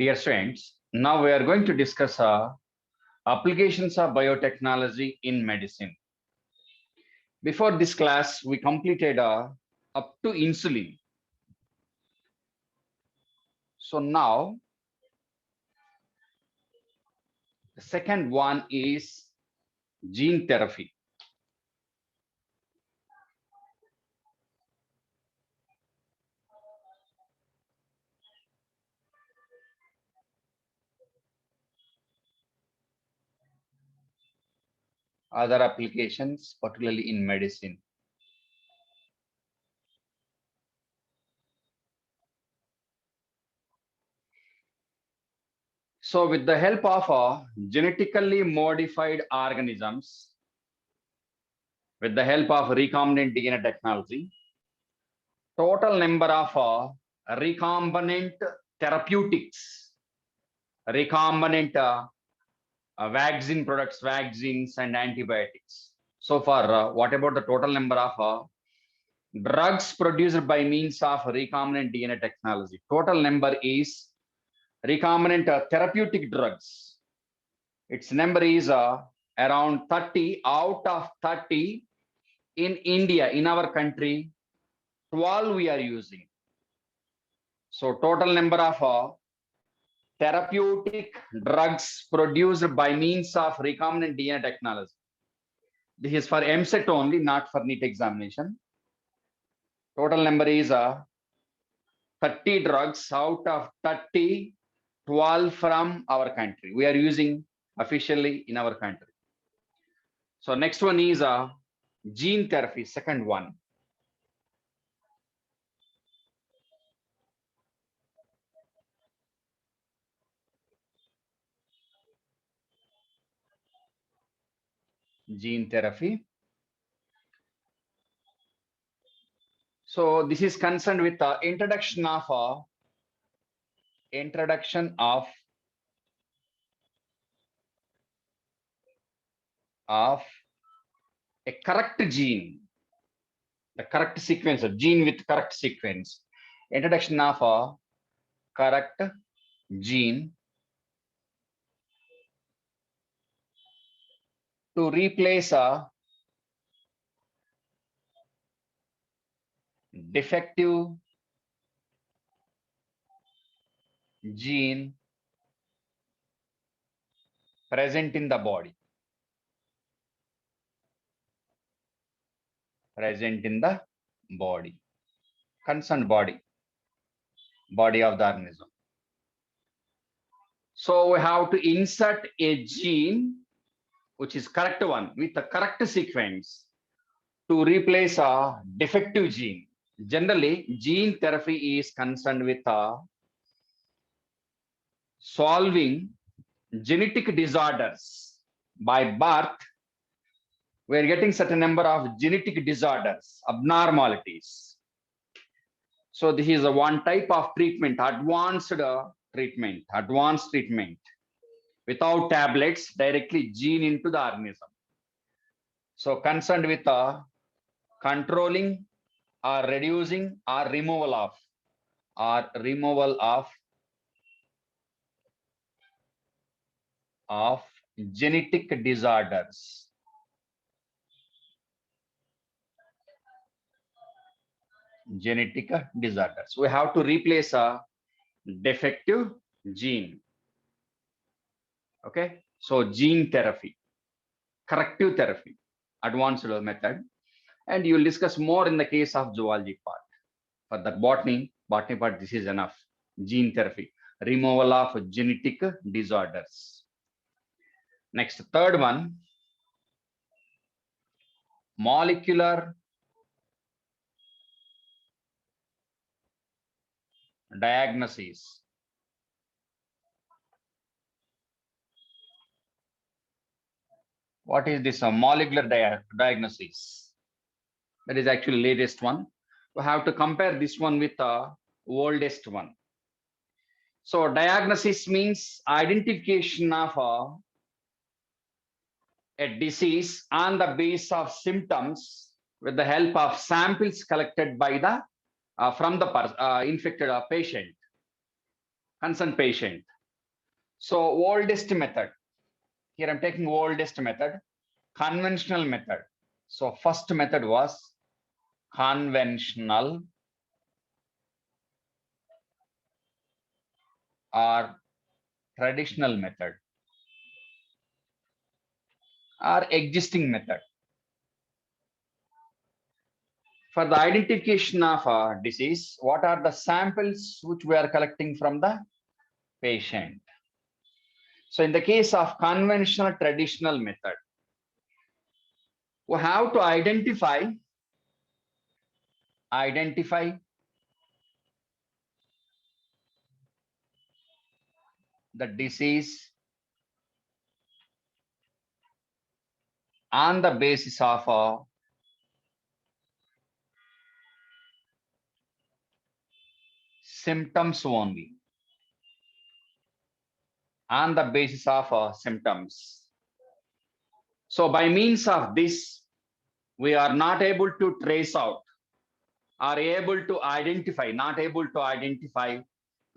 Dear students, now we are going to discuss applications of biotechnology in medicine. Before this class, we completed up to insulin. So now, the second one is gene therapy. Other applications, particularly in medicine. So with the help of genetically modified organisms, with the help of recombinant DNA technology, total number of recombinant therapeutics, recombinant vaccine products, vaccines, and antibiotics. So far, what about the total number of drugs produced by means of recombinant DNA technology? Total number is recombinant therapeutic drugs. Its number is around 30. Out of 30 in India, in our country, 12 we are using. So total number of therapeutic drugs produced by means of recombinant DNA technology. This is for MSET only, not for NEET examination. Total number is 30 drugs. Out of 30, 12 from our country. We are using officially in our country. So next one is gene therapy, second one. Gene therapy. So this is concerned with the introduction of a correct gene, the correct sequence, a gene with correct sequence. Introduction of a correct gene to replace a defective gene present in the body. Present in the body. Concerned body of the organism. So we have to insert a gene which is correct one with the correct sequence to replace a defective gene. Generally, gene therapy is concerned with solving genetic disorders. By birth, we are getting certain number of genetic disorders, abnormalities. So this is a one type of treatment, advanced treatment without tablets, directly gene into the organism. So concerned with controlling or reducing or removal of genetic disorders. Genetic disorders. We have to replace a defective gene. Okay, so gene therapy, corrective therapy, advanced method, and you will discuss more in the case of zoology part. For the botany part, this is enough. Gene therapy, removal of genetic disorders. Next, third one, molecular diagnosis. What is this molecular diagnosis? That is actually latest one. We have to compare this one with the oldest one. So diagnosis means identification of a disease on the basis of symptoms with the help of samples collected by the from the infected patient. concerned patient. So oldest method. Here I'm taking oldest method, conventional method. So first method was conventional or traditional method or existing method. For the identification of a disease, what are the samples which we are collecting from the patient? So in the case of conventional traditional method, we have to identify the disease on the basis of symptoms only. On the basis of symptoms. So by means of this, we are not able to trace out or not able to identify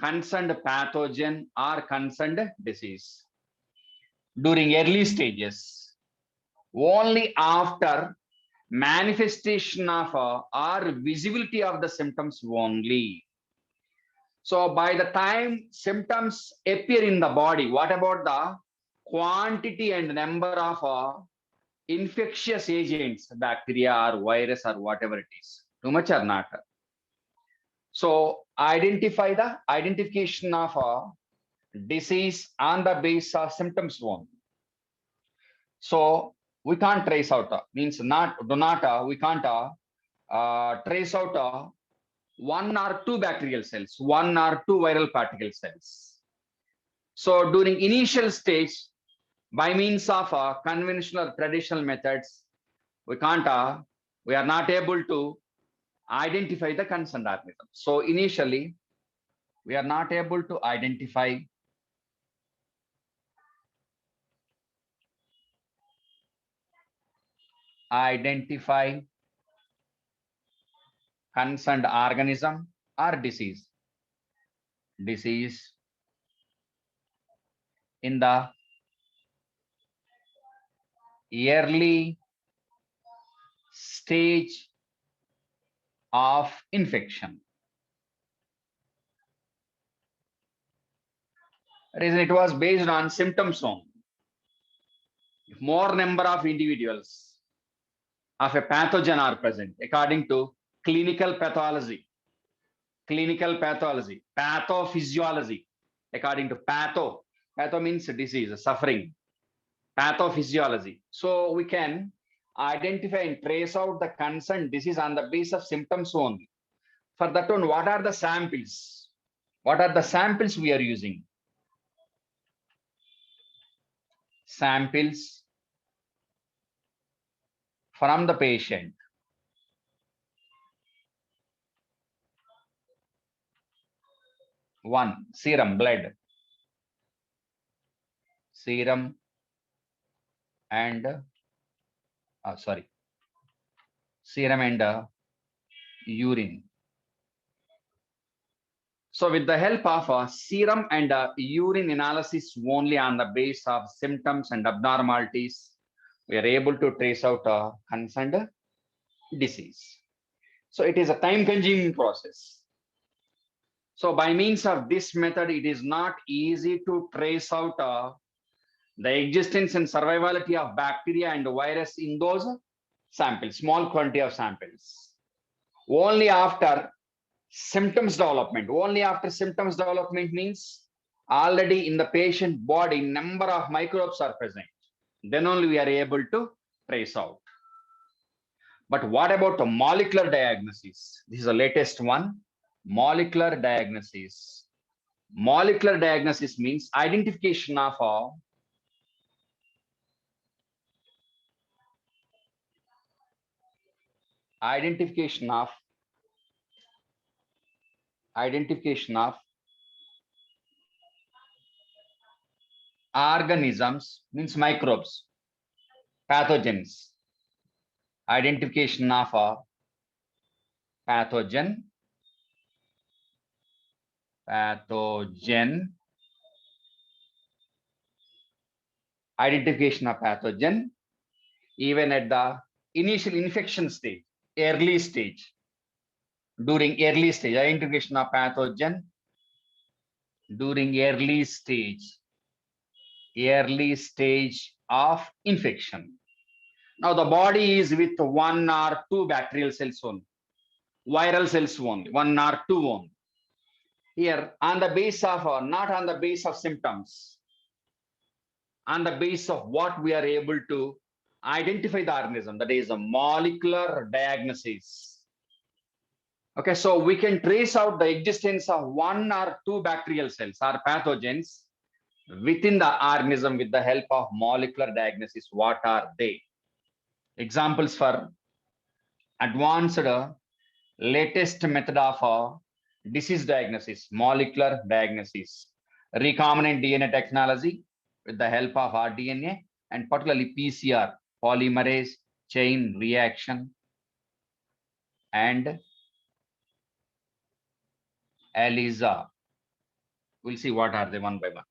concerned pathogen or concerned disease during early stages. Only after manifestation of or visibility of the symptoms only. So by the time symptoms appear in the body, what about the quantity and number of infectious agents, bacteria or virus or whatever it is, too much or not? So identify the identification of a disease on the basis of symptoms only. So we can't trace out means we can't trace out one or two bacterial cells, one or two viral particle cells. So during initial stage, by means of conventional traditional methods, we are not able to identify the concerned organism. So initially, we are not able to identify concerned organism or disease in the early stage of infection. Reason it was based on symptoms only. If more number of individuals of a pathogen are present according to clinical pathology, pathophysiology, according to patho means disease, suffering, pathophysiology. So we can identify and trace out the concerned disease on the basis of symptoms only. For that one, what are the samples? What are the samples we are using? Samples from the patient. One, serum, blood. Serum and serum and urine. So with the help of serum and urine analysis only on the basis of symptoms and abnormalities, we are able to trace out a concerned disease. So it is a time-consuming process. So by means of this method, it is not easy to trace out the existence and survivability of bacteria and virus in those samples, small quantity of samples. Only after symptoms development, means already in the patient body, number of microbes are present. Then only we are able to trace out. But what about the molecular diagnosis? This is the latest one, molecular diagnosis. Molecular diagnosis means identification of organisms, means microbes, pathogens, identification of a pathogen Pathogen. Identification of pathogen even at the initial infection stage, early stage. During early stage, identification of pathogen during early stage of infection. Now the body is with one or two bacterial cells only, viral cells only, one or two only. Here on the base of, not on the base of symptoms, on the base of what we are able to identify the organism, that is a molecular diagnosis. Okay, so we can trace out the existence of one or two bacterial cells or pathogens within the organism with the help of molecular diagnosis. What are they? Examples for advanced latest method of disease diagnosis, molecular diagnosis, recombinant DNA technology with the help of rDNA, and particularly PCR, polymerase chain reaction, and ELISA. We'll see what are they one by one.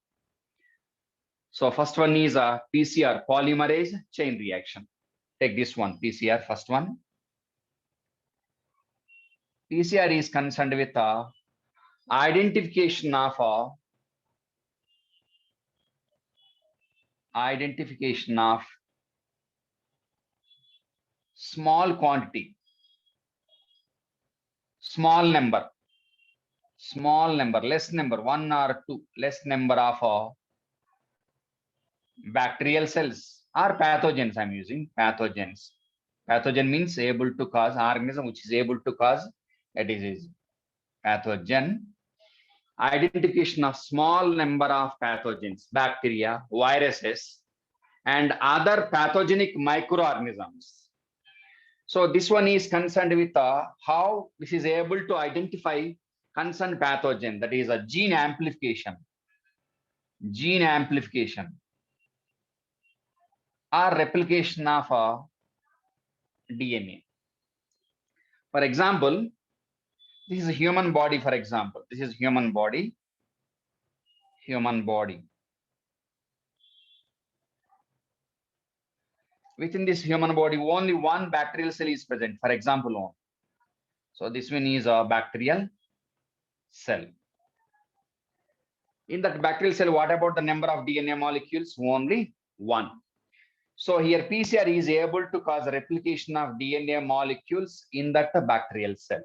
So first one is a PCR, polymerase chain reaction. Take this one, PCR, first one. PCR is concerned with identification of small quantity, small number, less number, one or two, less number of bacterial cells or pathogens. I'm using pathogens. Pathogen means able to cause, organism which is able to cause a disease. Pathogen. Identification of small number of pathogens, bacteria, viruses, and other pathogenic microorganisms. So this one is concerned with how this is able to identify concerned pathogen, that is a gene amplification or replication of DNA. For example, this is a human body. For example, this is human body. Within this human body, only one bacterial cell is present. For example, one. So this one is a bacterial cell. In that bacterial cell, what about the number of DNA molecules? Only one. So here PCR is able to cause replication of DNA molecules in that bacterial cell.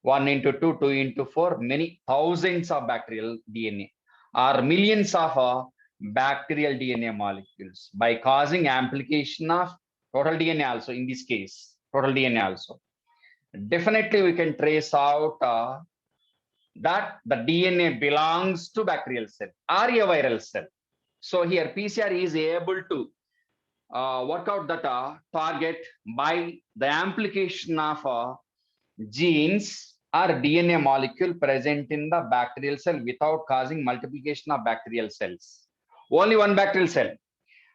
1 into 2, 2 into 4, many thousands of bacterial DNA or millions of bacterial DNA molecules by causing amplification of total DNA also. In this case, total DNA also. Definitely we can trace out that the DNA belongs to bacterial cell or a viral cell. So here PCR is able to work out that target by the amplification of genes or DNA molecule present in the bacterial cell without causing multiplication of bacterial cells. Only one bacterial cell.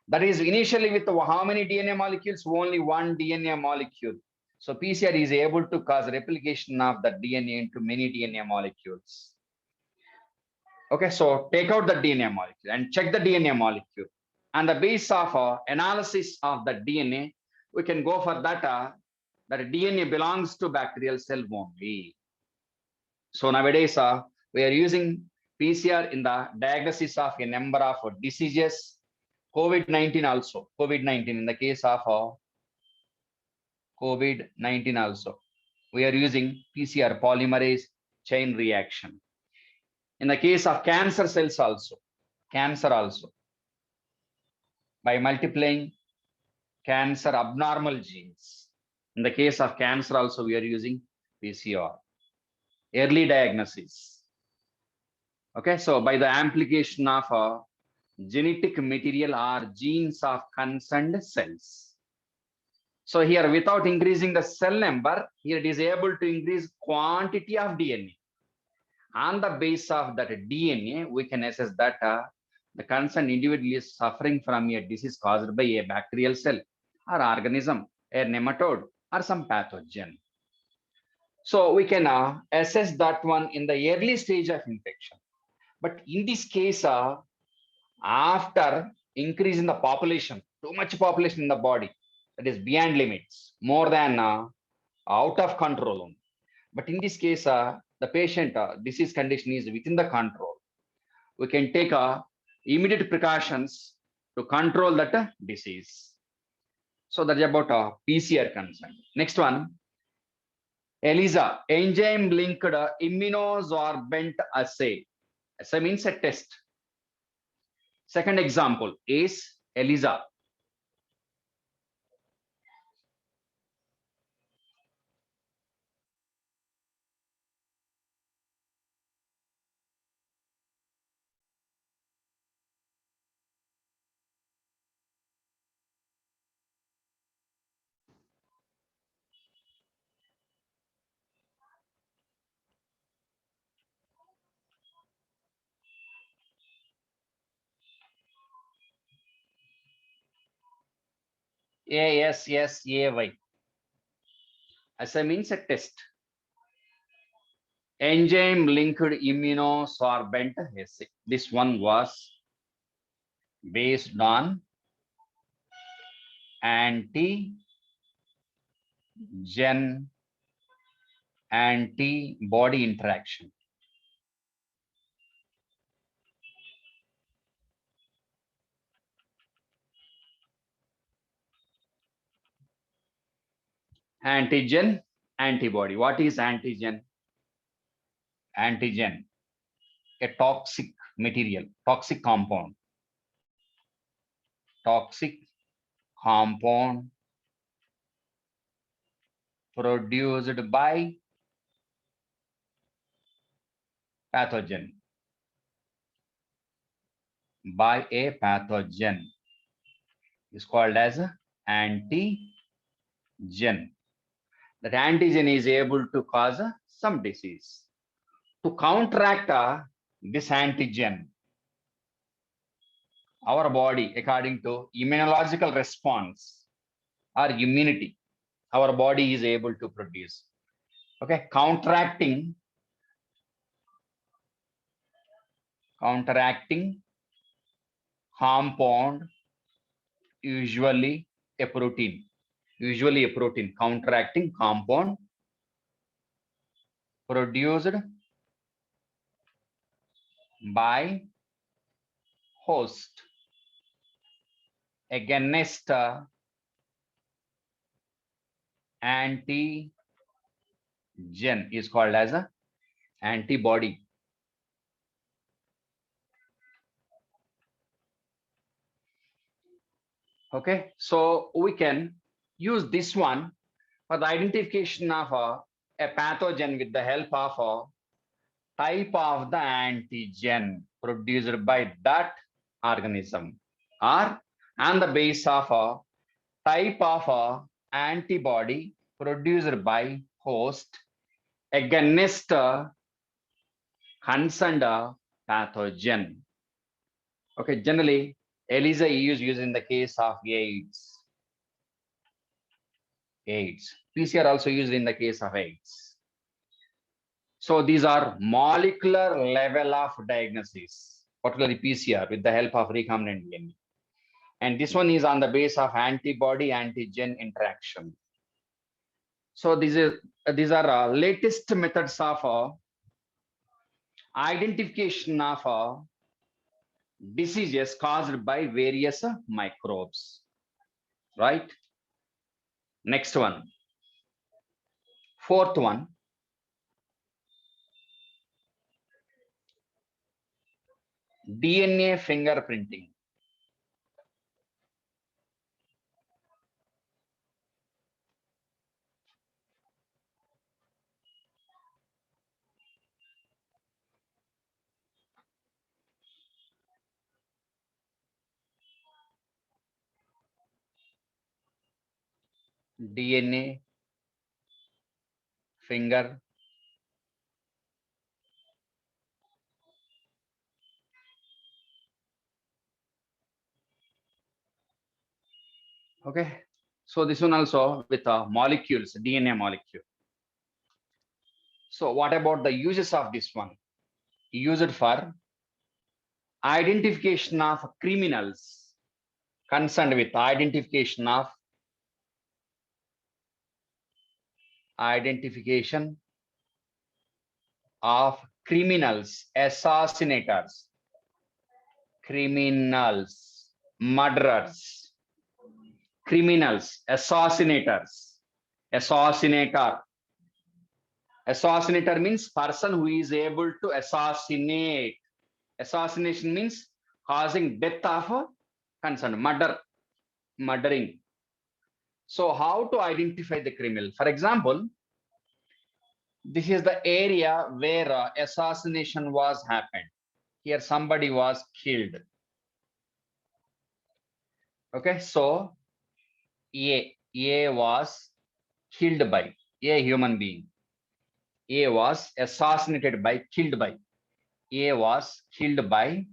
That is initially with how many DNA molecules? Only one DNA molecule. So PCR is able to cause replication of the DNA into many DNA molecules. Okay, so take out the DNA molecule and check the DNA molecule. On the base of analysis of the DNA, we can go for that that DNA belongs to bacterial cell only. So nowadays we are using PCR in the diagnosis of a number of diseases. COVID-19 also. COVID-19 in the case of COVID-19 also. We are using PCR, polymerase chain reaction. In the case of cancer cells also. Cancer also. By multiplying cancer abnormal genes. In the case of cancer also, we are using PCR. Early diagnosis. Okay, so by the amplification of genetic material or genes of concerned cells. So here, without increasing the cell number, here it is able to increase quantity of DNA. On the base of that DNA, we can assess that the concerned individual is suffering from a disease caused by a bacterial cell or organism, a nematode, or some pathogen. So we can assess that one in the early stage of infection. But in this case, after increase in the population, too much population in the body, that is beyond limits, more than out of control. But in this case, the patient disease condition is within the control. We can take immediate precautions to control that disease. So that's about PCR concern. Next one, ELISA, enzyme linked immunosorbent assay. Assay means a test. Second example is ELISA. ASSAY. Assay means a test. Enzyme linked immunosorbent assay. This one was based on antigen antibody interaction. Antigen, antibody. What is antigen? Antigen, a toxic material, toxic compound. Toxic compound produced by pathogen. By a pathogen is called as antigen. That antigen is able to cause some disease. To counteract this antigen, our body, according to immunological response or immunity, our body is able to produce. Okay, counteracting compound, usually a protein, counteracting compound produced by host against antigen is called as a antibody. Okay, so we can use this one for the identification of a pathogen with the help of a type of the antigen produced by that organism, or on the base of a type of a antibody produced by host against concerned pathogen. Okay, generally ELISA is used in the case of AIDS. PCR also used in the case of AIDS. So these are molecular level of diagnosis, particularly PCR with the help of recombinant DNA. And this one is on the base of antibody antigen interaction. So these are latest methods of identification of diseases caused by various microbes, right? Next one, fourth one, DNA fingerprinting. DNA finger okay, so this one also with molecules, DNA molecule. So what about the uses of this one? Used for identification of criminals, concerned with identification of criminals, assassinators, criminals, murderers, criminals, assassinators, assassinator. Assassinator means person who is able to assassinate. Assassination means causing death of a concerned, murdering. So how to identify the criminal? For example, this is the area where assassination was happened. Here somebody was killed. Okay, so A was killed by a human being. A was assassinated by, killed by. A was killed by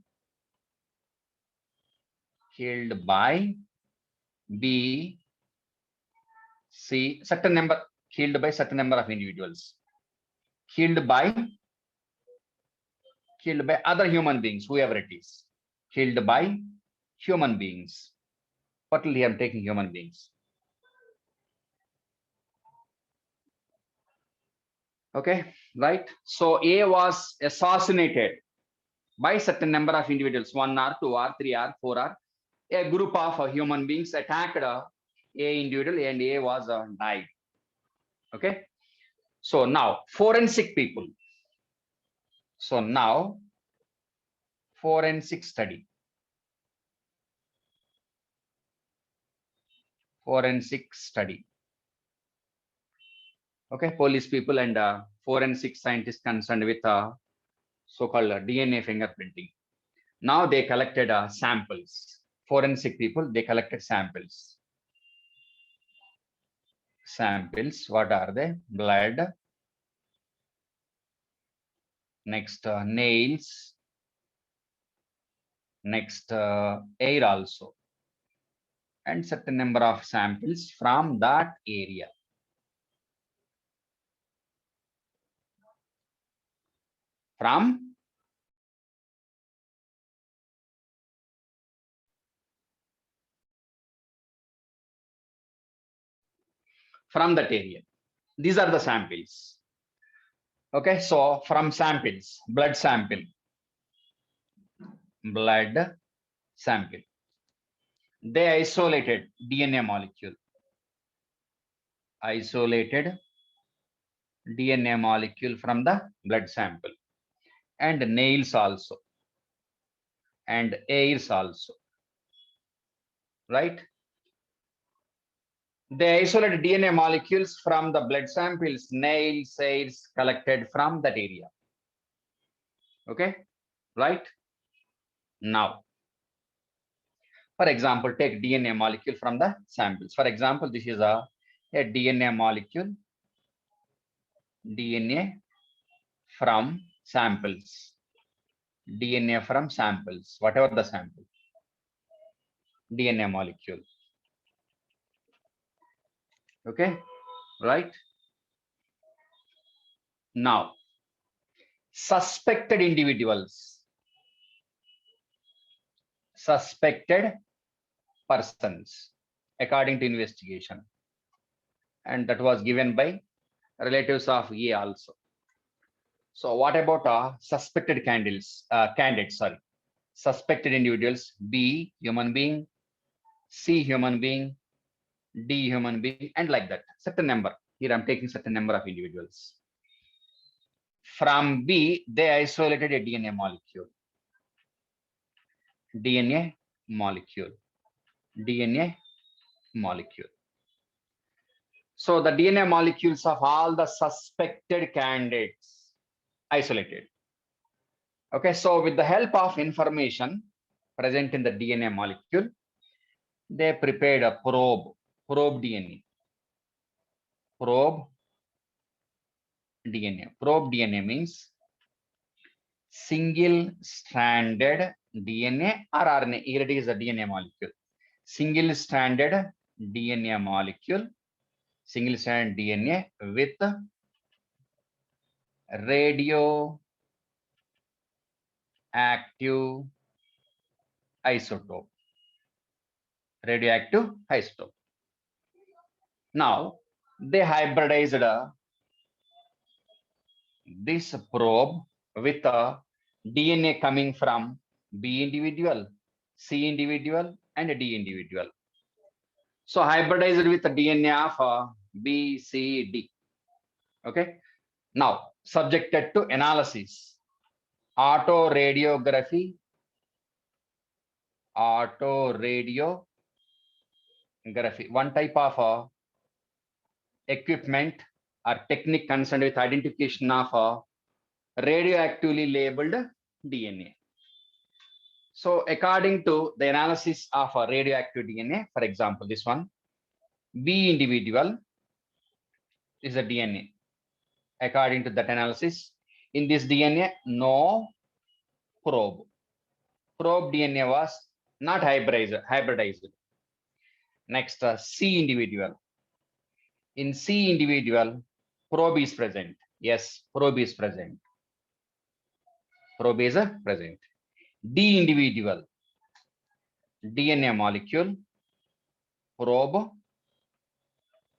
B, C, certain number, killed by certain number of individuals. Killed by other human beings, whoever it is. Killed by human beings. Particularly I'm taking human beings. Okay, right? So A was assassinated by certain number of individuals, 1 or 2 or 3 or 4 or a group of human beings attacked a individual, and A was died. Okay, so now forensic people. So now forensic study. Okay, police people and forensic scientists concerned with so-called DNA fingerprinting. Now they collected samples. Forensic people, they collected samples. What are they? Blood, next nails, next air also, and certain number of samples from that area. From that area. These are the samples. Okay, so from samples, blood sample, they isolated DNA molecule. From the blood sample, and nails also, and hairs also, right? They isolated DNA molecules from the blood samples, nails, hairs collected from that area. Okay, right? Now, for example, take DNA molecule from the samples. For example, this is a DNA molecule, DNA from samples, whatever the sample, DNA molecule. Okay, right? Now, suspected individuals, suspected persons, according to investigation, and that was given by relatives of A also. So what about suspected candidates? Suspected individuals: B, human being; C, human being; D, human being, and like that. Certain number. Here I'm taking certain number of individuals. From B, they isolated a DNA molecule. DNA molecule. So the DNA molecules of all the suspected candidates isolated. Okay, so with the help of information present in the DNA molecule, they prepared a probe DNA. Probe DNA means single-stranded DNA or RNA. Here it is a DNA molecule. Single-stranded DNA molecule, single-stranded DNA with radioactive isotope. Radioactive isotope. Now they hybridized this probe with a DNA coming from B individual, C individual, and D individual. So hybridized with the DNA of B, C, D. Okay. Now subjected to analysis, autoradiography, one type of equipment or technique concerned with identification of radioactively labeled DNA. So according to the analysis of a radioactive DNA, for example, this one, B individual is a DNA. According to that analysis, in this DNA, no probe. Probe DNA was not hybridized. Next, C individual. In C individual, probe is present. Yes, probe is present. Probe is present. D individual, DNA molecule, probe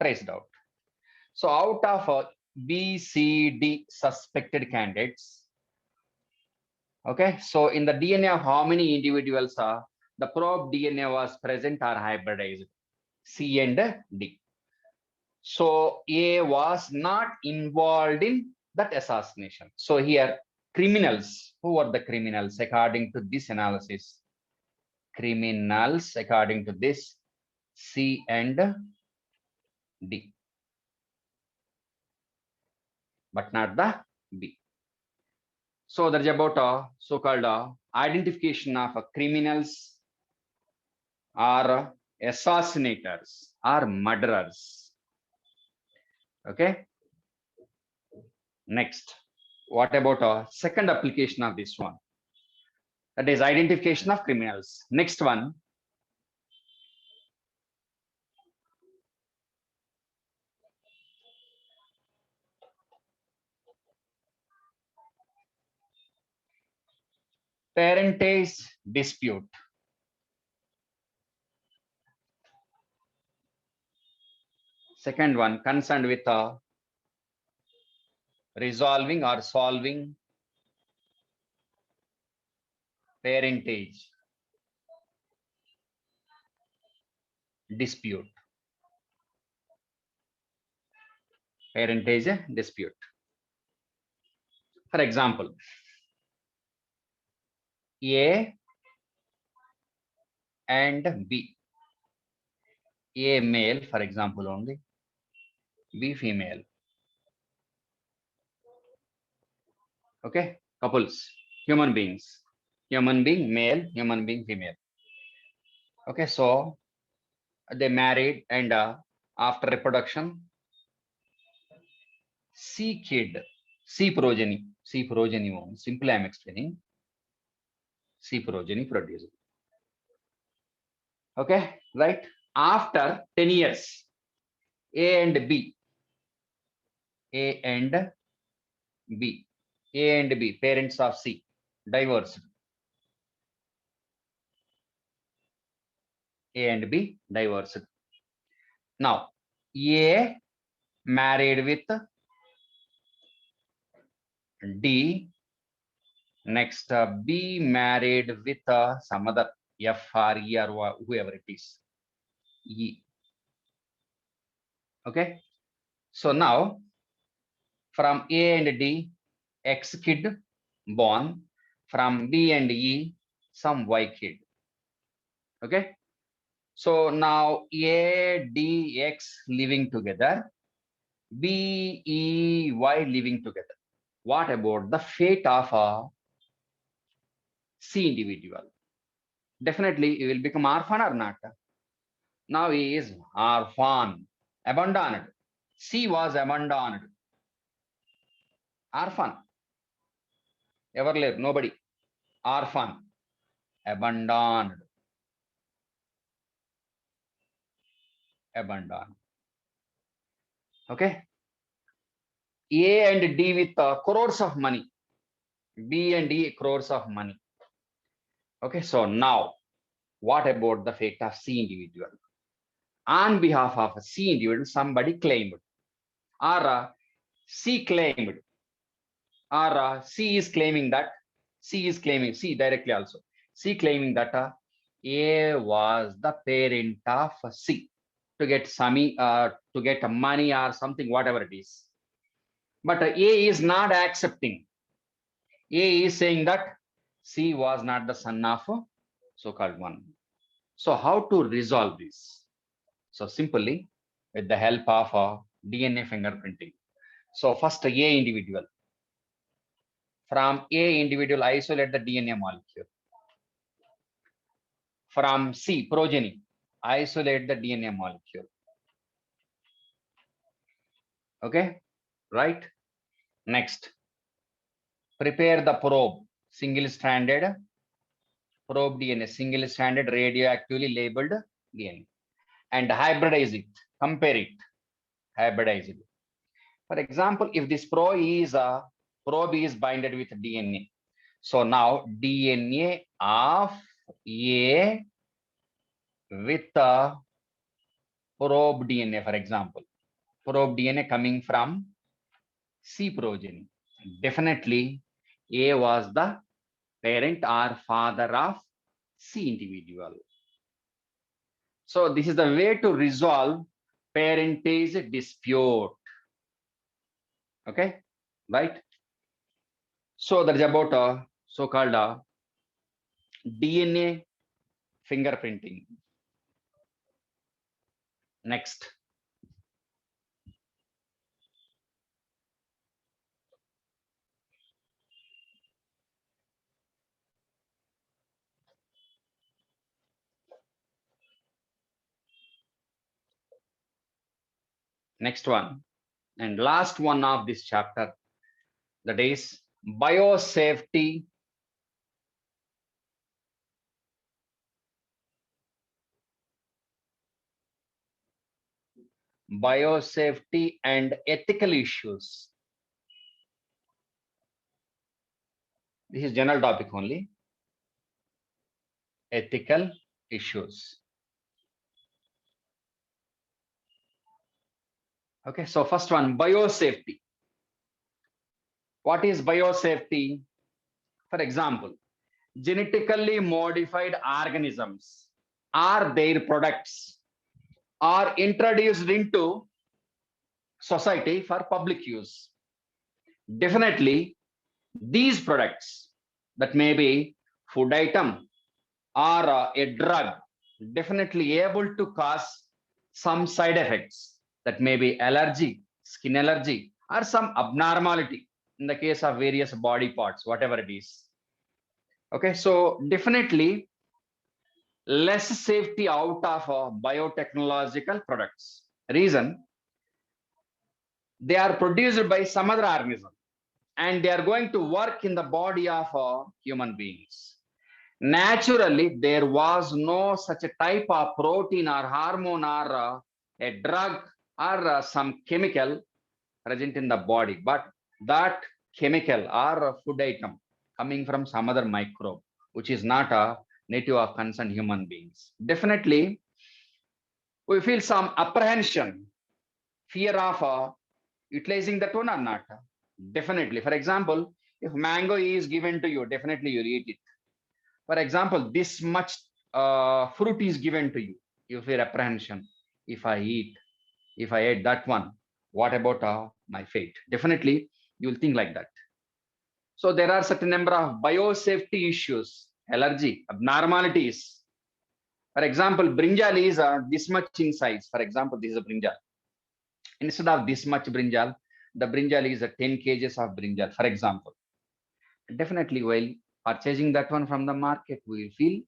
traced out. So out of B, C, D suspected candidates, okay, so in the DNA of how many individuals are the probe DNA was present or hybridized? C and D. So A was not involved in that assassination. So here criminals, who were the criminals according to this analysis? Criminals according to this, C and D, but not the B. So there's about so-called identification of criminals or assassinators or murderers. Okay. Next, what about a second application of this one? That is identification of criminals. Next one, parentage dispute. Second one, concerned with resolving or solving parentage dispute. Parentage dispute. For example, A and B. A male, for example, only, B female. Okay, couples, human beings, human being male, human being female. Okay, so they married and after reproduction, C kid, C progeny only. Simply I'm explaining. C progeny produced. Okay, right? After 10 years, A and B, A and B, A and B, parents of C, divorced. A and B divorced. Now, A married with D. Next, B married with some other F or E or whoever it is. E. Okay. So now, from A and D, X kid born. From B and E, some Y kid. Okay. So now A, D, X living together. B, E, Y living together. What about the fate of a C individual? Definitely he will become orphan or not. Now he is orphan, abandoned. C was abandoned. Orphan. Ever live? Nobody. Orphan. Abandoned. Abandoned. Okay. A and D with crores of money. B and D crores of money. Okay, so now what about the fate of C individual? On behalf of C individual, somebody claimed, or C claimed, or C is claiming that, C directly also, C claiming that A was the parent of C to get to get money or something, whatever it is. But A is not accepting. A is saying that C was not the son of so-called one. So how to resolve this? So simply with the help of DNA fingerprinting. So first A individual. From A individual, isolate the DNA molecule. From C progeny, isolate the DNA molecule. Okay, right? Next, prepare the probe, single-stranded probe DNA, single-stranded radioactively labeled DNA, and hybridize it, compare it, hybridize it. For example, if this probe is binded with DNA, so now DNA of A with probe DNA, for example, probe DNA coming from C progeny. Definitely A was the parent or father of C individual. So this is the way to resolve parentage dispute. Okay, right? So that is about so-called DNA fingerprinting. Next. Next one and last one of this chapter, that is biosafety and ethical issues. This is general topic only. Ethical issues. Okay, so first one, biosafety. What is biosafety? For example, genetically modified organisms or their products are introduced into society for public use. Definitely, these products that may be food item or a drug, definitely able to cause some side effects that may be allergy, skin allergy, or some abnormality in the case of various body parts, whatever it is. Okay, so definitely less safety out of biotechnological products. Reason, they are produced by some other organism and they are going to work in the body of human beings. Naturally, there was no such a type of protein or hormone or a drug or some chemical present in the body, but that chemical or a food item coming from some other microbe, which is not a native of concerned human beings. Definitely, we feel some apprehension, fear of utilizing that one or not. Definitely. For example, if mango is given to you, definitely you eat it. For example, this much fruit is given to you, you feel apprehension. If I ate that one, what about my fate? Definitely, you will think like that. So there are certain number of biosafety issues, allergy, abnormalities. For example, brinjal is this much in size. For example, this is a brinjal. Instead of this much brinjal, the brinjal is 10 kgs of brinjal, for example. Definitely, while purchasing that one from the market, we will feel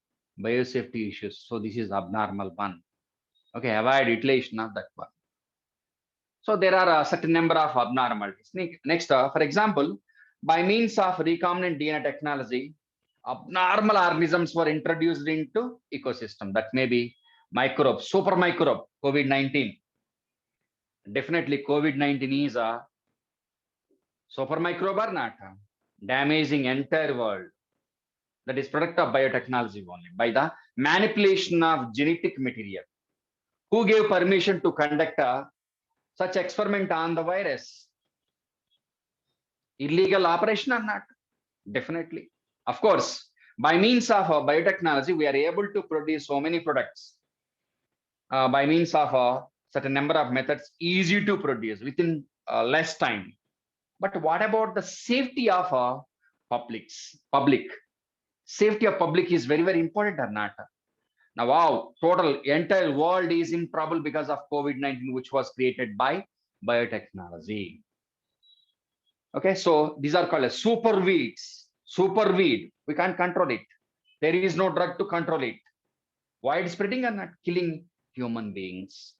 biosafety issues. So this is abnormal one. Okay, avoid utilization of that one. So there are a certain number of abnormalities. Next, for example, by means of recombinant DNA technology, abnormal organisms were introduced into ecosystem. That may be microbe, super microbe, COVID-19. Definitely, COVID-19 is Supermicrobe or not? Damaging entire world. That is product of biotechnology only by the manipulation of genetic material. Who gave permission to conduct such experiment on the virus? Illegal operation or not? Definitely. Of course, by means of biotechnology, we are able to produce so many products by means of a certain number of methods, easy to produce within less time. But what about the safety of public? Safety of public is very, very important or not? Now, wow, total entire world is in trouble because of COVID-19, which was created by biotechnology. Okay, so these are called as super weeds. Super weed, we can't control it. There is no drug to control it. Widespreading and not killing human beings.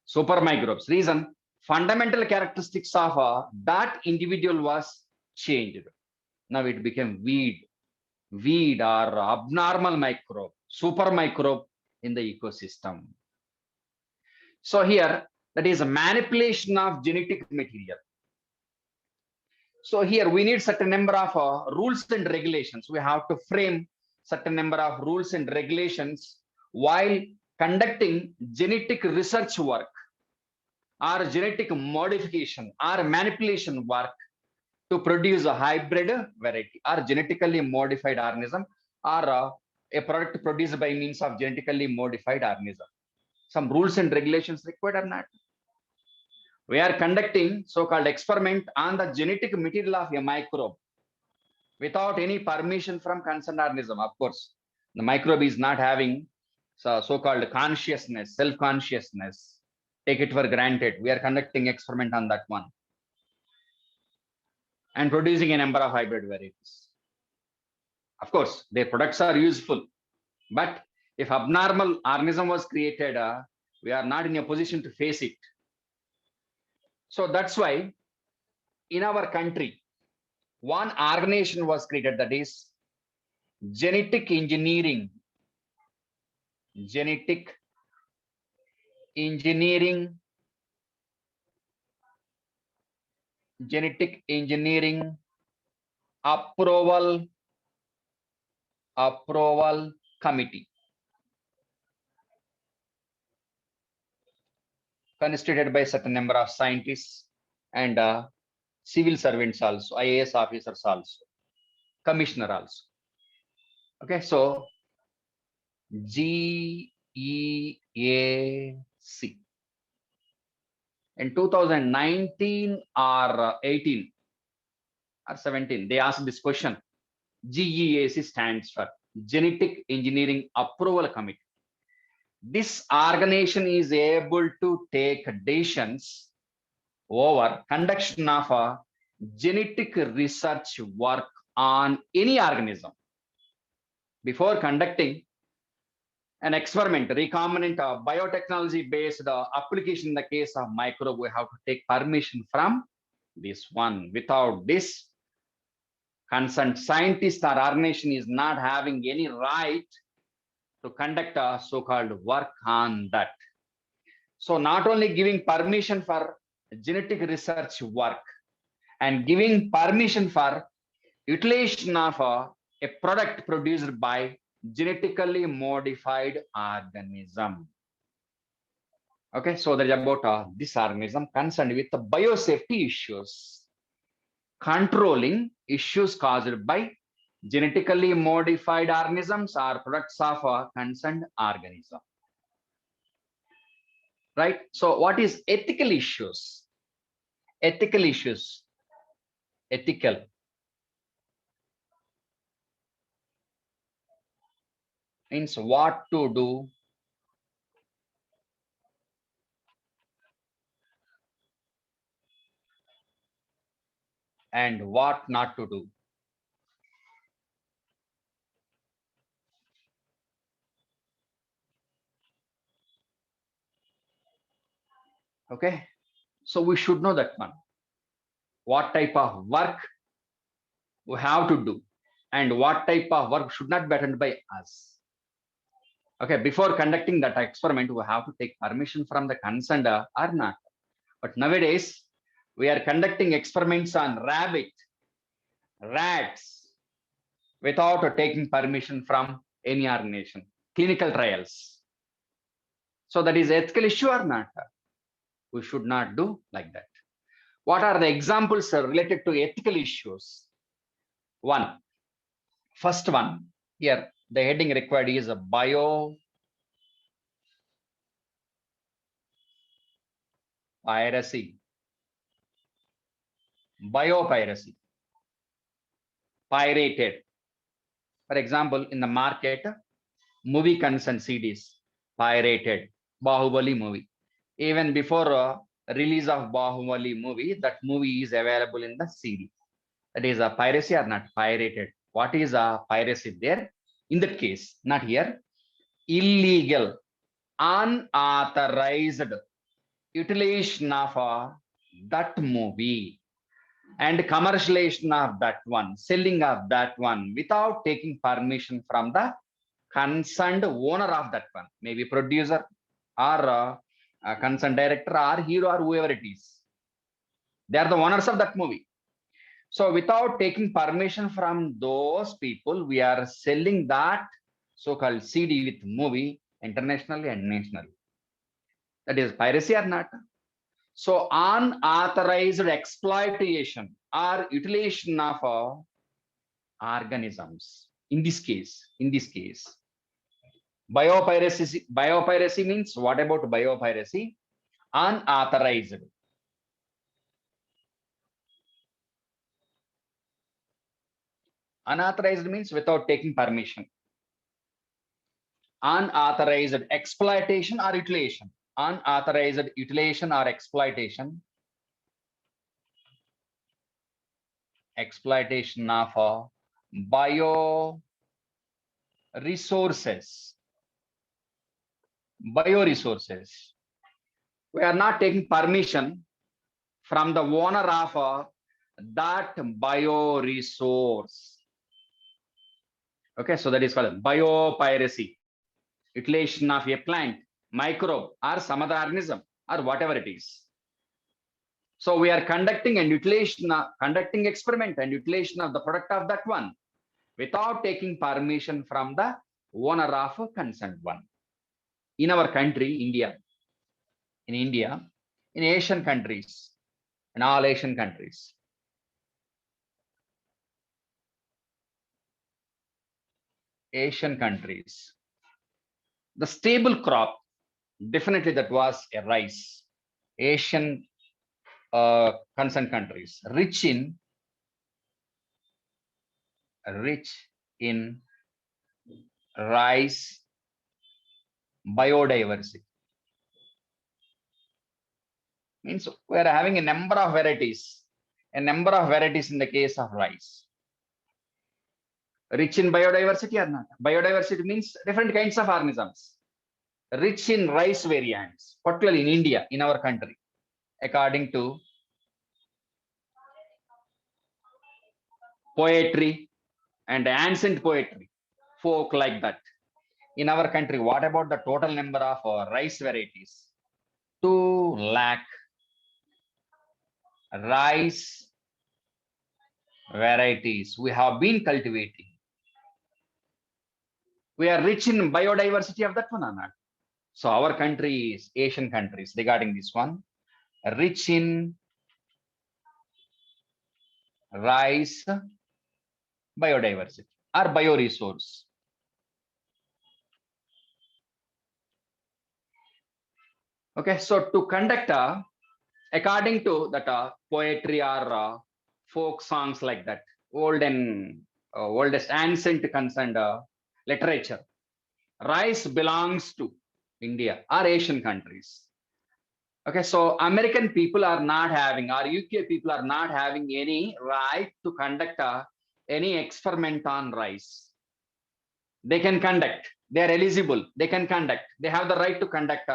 Super microbes. Reason, fundamental characteristics of that individual was changed. Now it became weed or abnormal microbe, super microbe in the ecosystem. So here, that is a manipulation of genetic material. So here we need certain number of rules and regulations. We have to frame certain number of rules and regulations while conducting genetic research work or genetic modification or manipulation work to produce a hybrid variety or genetically modified organism or a product produced by means of genetically modified organism. Some rules and regulations required or not? We are conducting so-called experiment on the genetic material of a microbe without any permission from concerned organism. Of course, the microbe is not having so-called consciousness, self-consciousness. Take it for granted. We are conducting experiment on that one and producing a number of hybrid varieties. Of course, their products are useful, but if abnormal organism was created, we are not in a position to face it. So that's why in our country, one organization was created, that is genetic engineering approval committee, constituted by certain number of scientists and civil servants also, IAS officers also, commissioner also. Okay, so GEAC. In 2019 or 18 or 17, they asked this question. GEAC stands for Genetic Engineering Approval Committee. This organization is able to take decisions over conduction of a genetic research work on any organism. Before conducting an experiment, recombinant biotechnology based application in the case of microbe, we have to take permission from this one. Without this, concerned scientist or organization is not having any right to conduct a so-called work on that. So not only giving permission for genetic research work and giving permission for utilization of a product produced by genetically modified organism. Okay, so there is about this organism concerned with the biosafety issues, controlling issues caused by genetically modified organisms or products of a concerned organism. Right? So what is ethical issues? Ethical issues. Ethical. Means what to do and what not to do. Okay, so we should know that one. What type of work we have to do and what type of work should not be done by us. Okay, before conducting that experiment, we have to take permission from the concerned or not. But nowadays, We are conducting experiments on rabbit, rats, without taking permission from any organization, clinical trials. So that is ethical issue or not? We should not do like that. What are the examples related to ethical issues? First one, here the heading required is a biopiracy. Biopiracy. Pirated. For example, in the market, movie consent CDs, pirated. Bahubali movie. Even before release of Bahubali movie, that movie is available in the CD. That is a piracy or not? Pirated. What is a piracy there? In that case, not here. Illegal, unauthorized utilization of that movie and commercialization of that one, selling of that one without taking permission from the concerned owner of that one, maybe producer or a concerned director or hero or whoever it is. They are the owners of that movie. So without taking permission from those people, we are selling that so-called CD with movie internationally and nationally. That is piracy or not? So unauthorized exploitation or utilization of organisms. In this case, biopiracy means what about biopiracy? Unauthorized. Unauthorized means without taking permission. Unauthorized exploitation or utilization. Unauthorized utilization or exploitation. Exploitation of bio resources. Bioresources. We are not taking permission from the owner of that bioresource. Okay, so that is called biopiracy. Utilization of a plant, microbe, or some other organism, or whatever it is. So we are conducting experiment and utilization of the product of that one without taking permission from the owner of a concerned one. In our country, India, in Asian countries, in all Asian countries, the stable crop, definitely that was a rice. Asian concerned countries, rich in rice biodiversity. Means we are having a number of varieties in the case of rice. Rich in biodiversity or not? Biodiversity means different kinds of organisms. Rich in rice variants, particularly in India, in our country, according to poetry and ancient poetry, folk like that. In our country, what about the total number of rice varieties? 2 lakh rice varieties we have been cultivating. We are rich in biodiversity of that one or not? So our countries, Asian countries, regarding this one, rich in rice biodiversity or bioresource. Okay, so to conduct according to that poetry or folk songs like that, oldest ancient concerned literature, rice belongs to India or Asian countries. Okay, so American people are not having, or UK people are not having any right to conduct any experiment on rice. They can conduct, they are eligible, they can conduct, they have the right to conduct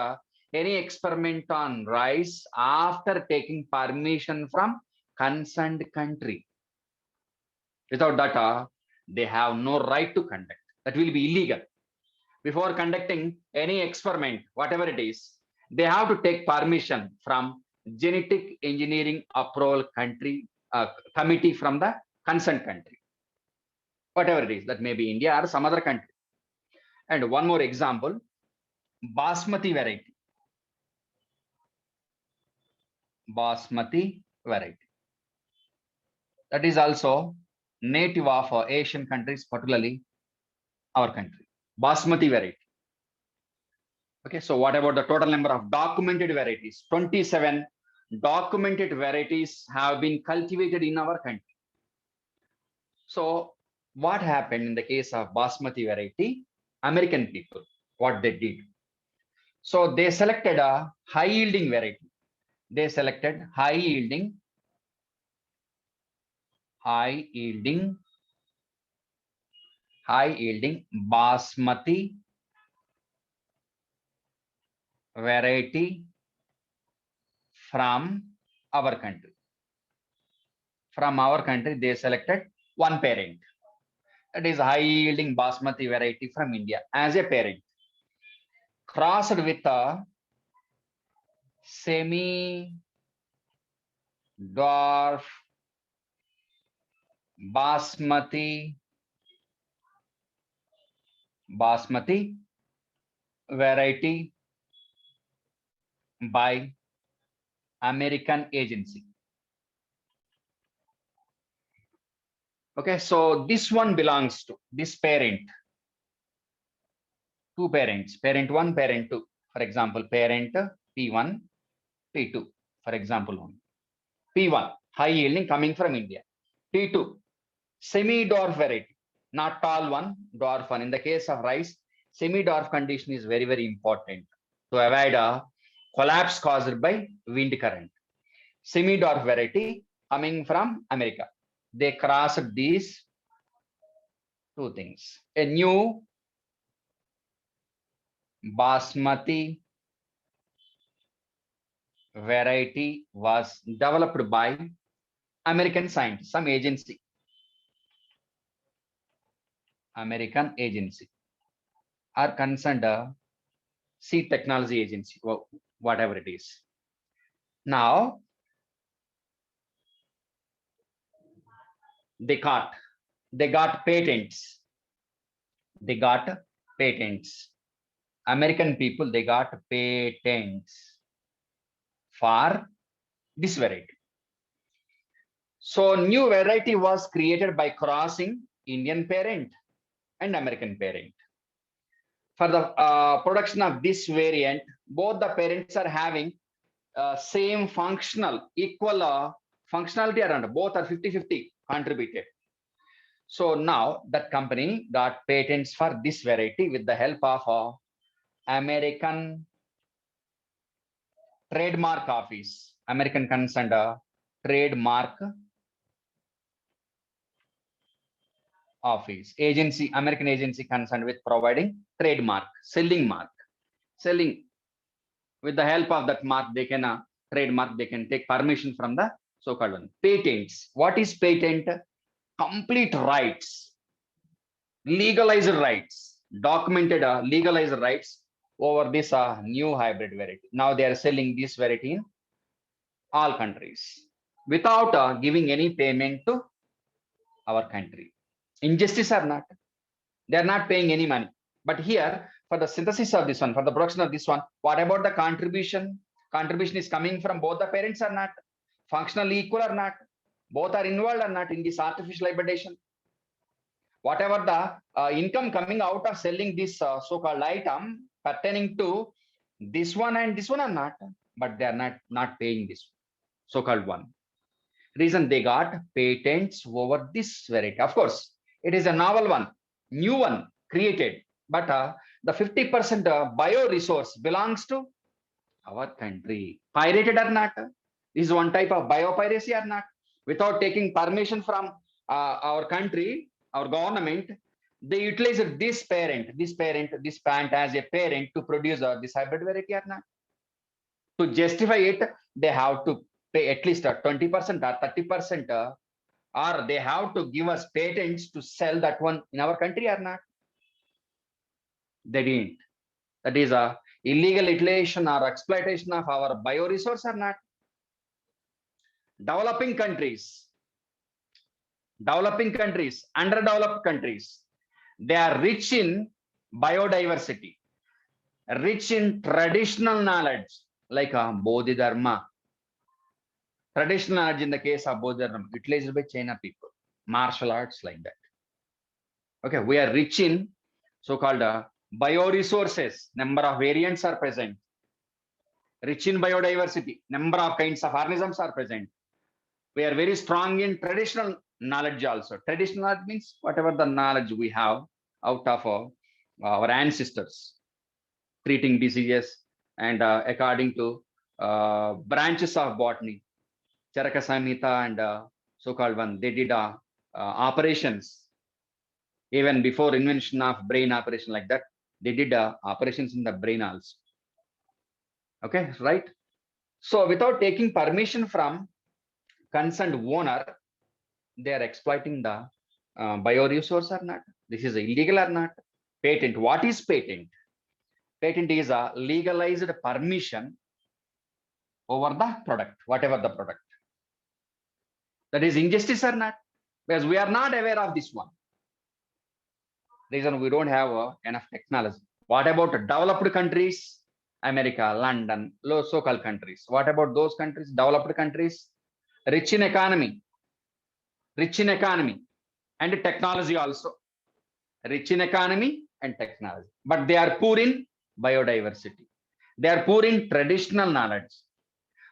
any experiment on rice after taking permission from concerned country. Without that, they have no right to conduct. That will be illegal. Before conducting any experiment, whatever it is, they have to take permission from genetic engineering approval country committee from the concerned country, whatever it is, that may be India or some other country. And one more example, basmati variety. Basmati variety. That is also native of Asian countries, particularly our country. Basmati variety. Okay, so what about the total number of documented varieties? 27 documented varieties have been cultivated in our country. So what happened in the case of Basmati variety? American people, what they did. So they selected a high yielding variety. They selected high yielding Basmati variety from our country. From our country, they selected one parent. That is high yielding Basmati variety from India as a parent. Crossed with a semi-dwarf Basmati variety by American agency. Okay, so this one belongs to this parent. Two parents, parent 1, parent 2. For example, parent P1, P2. For example, P1, high yielding coming from India. P2, semi-dwarf variety, not tall one, dwarf one. In the case of rice, semi-dwarf condition is very, very important to avoid a collapse caused by wind current. Semi-dwarf variety coming from America. They crossed these two things. A new Basmati variety was developed by American scientists, some agency. American agency are concerned seed technology agency, whatever it is. Now they got patents. They got patents. American people, they got patents for this variety. So new variety was created by crossing Indian parent and American parent. For the production of this variant, both the parents are having same functional, equal functionality around, both are 50-50 contributed. So now that company got patents for this variety with the help of American Trademark Office, American concerned trademark office, agency, American agency concerned with providing trademark, selling with the help of that mark, they can trademark, they can take permission from the so-called one. Patents. What is patent? Complete rights, legalized rights, documented legalized rights over this new hybrid variety. Now they are selling this variety in all countries without giving any payment to our country. Injustice or not, they are not paying any money. But here, for the synthesis of this one, for the production of this one, what about the contribution? Contribution is coming from both the parents or not? Functionally equal or not? Both are involved or not in this artificial hybridization? Whatever the income coming out of selling this so-called item pertaining to this one and this one are not, but they are not paying this so-called one. Reason they got patents over this variety. Of course, it is a novel one, new one created, but the 50% bioresource belongs to our country. Pirated or not? This is one type of biopiracy or not? Without taking permission from our country, our government, they utilize this plant as a parent to produce this hybrid variety or not? To justify it, they have to pay at least 20% or 30%, or they have to give us patents to sell that one in our country or not? They didn't. That is a illegal utilization or exploitation of our bioresource or not? developing countries, underdeveloped countries, they are rich in biodiversity, rich in traditional knowledge like Bodhidharma. Traditional knowledge in the case of Bodhidharma, utilized by China people, martial arts like that. Okay, we are rich in so-called bioresources, number of variants are present. Rich in biodiversity, number of kinds of organisms are present. We are very strong in traditional knowledge also. Traditional knowledge means whatever the knowledge we have out of our ancestors, treating diseases and according to branches of botany, Charaka Samhita and so-called one, they did operations even before invention of brain operation like that. They did operations in the brain also. Okay, right? So without taking permission from concerned owner, they are exploiting the bioresource or not. This is illegal or not. Patent. What is patent? Patent is a legalized permission over the product, whatever the product. That is injustice or not? Because we are not aware of this one. Reason we don't have enough technology. What about developed countries? America, London, low so-called countries. What about those countries? Developed countries, rich in economy and technology also. Rich in economy and technology, but they are poor in biodiversity. They are poor in traditional knowledge.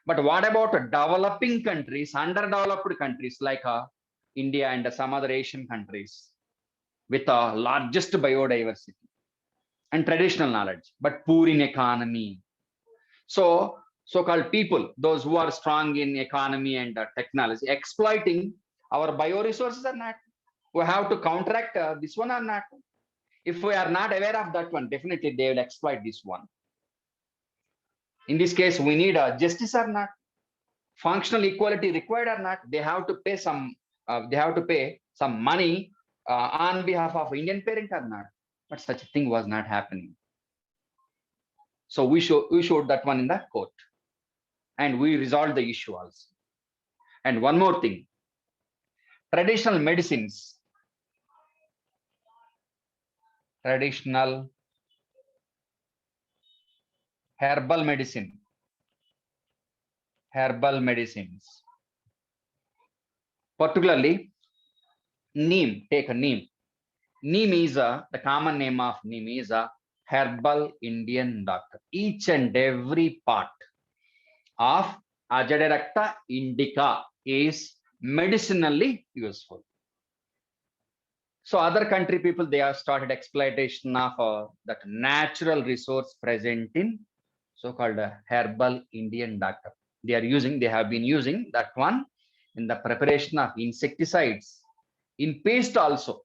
But what about developing countries, underdeveloped countries like India and some other Asian countries with the largest biodiversity and traditional knowledge, but poor in economy? So, so-called people, those who are strong in economy and technology, exploiting our bioresources or not? We have to counteract this one or not? If we are not aware of that one, definitely they will exploit this one. In this case, we need justice or not? Functional equality required or not? They have to pay some. They have to pay some money on behalf of Indian parent or not? But such a thing was not happening. So we showed that one in the court, and we resolved the issue also. And one more thing, traditional medicines, traditional herbal medicines. Particularly neem, take a neem. Neem is the common name of neem is a herbal Indian doctor. Each and every part of Ajadirachta indica is medicinally useful. So other country people, they have started exploitation of that natural resource present in so-called herbal Indian doctor. They have been using that one in the preparation of insecticides, in paste also.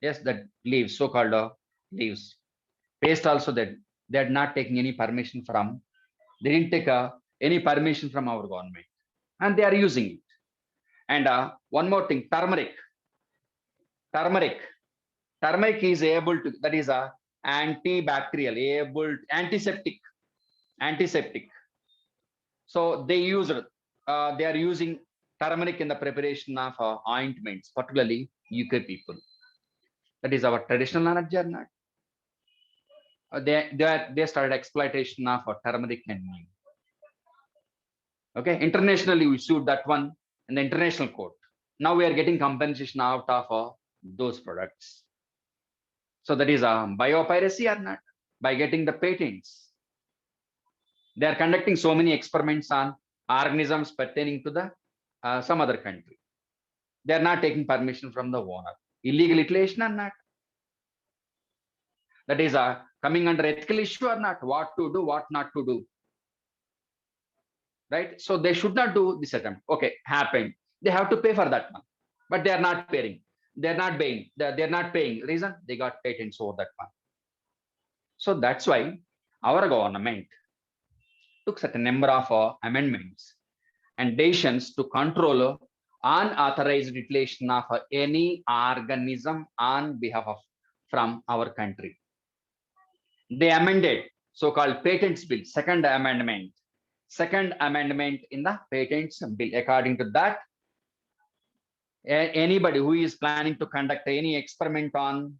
Yes, that leaves, so-called leaves. Paste also, that they are not taking any permission from, they didn't take any permission from our government, and they are using it. And one more thing, turmeric is able to, that is a antibacterial, able antiseptic. So they are using turmeric in the preparation of ointments, particularly UK people. That is our traditional knowledge or not? They started exploitation of turmeric and neem. Okay, internationally we sued that one in the international court. Now we are getting compensation out of those products. So that is biopiracy or not? By getting the patents. They are conducting so many experiments on organisms pertaining to the some other country. They are not taking permission from the owner. Illegal utilization or not? That is coming under ethical issue or not? What to do, what not to do. Right? So they should not do this attempt. Okay, happened. They have to pay for that one. But they are not paying. They're not paying. Reason? They got patents over that one. So that's why our government took certain number of amendments and decisions to control unauthorized utilization of any organism on behalf of from our country. They amended so-called patents bill, second amendment, second amendment in the patents bill. According to that, anybody who is planning to conduct any experiment on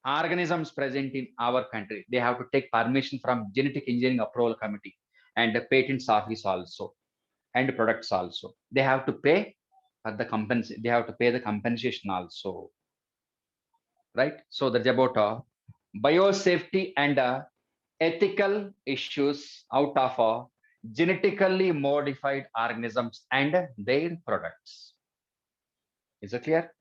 organisms present in our country, they have to take permission from Genetic Engineering Approval Committee and the Patents Office also, and products also. They have to pay for the compensation. They have to pay the compensation also, right? So that's about biosafety and ethical issues out of genetically modified organisms and their products. Is it clear?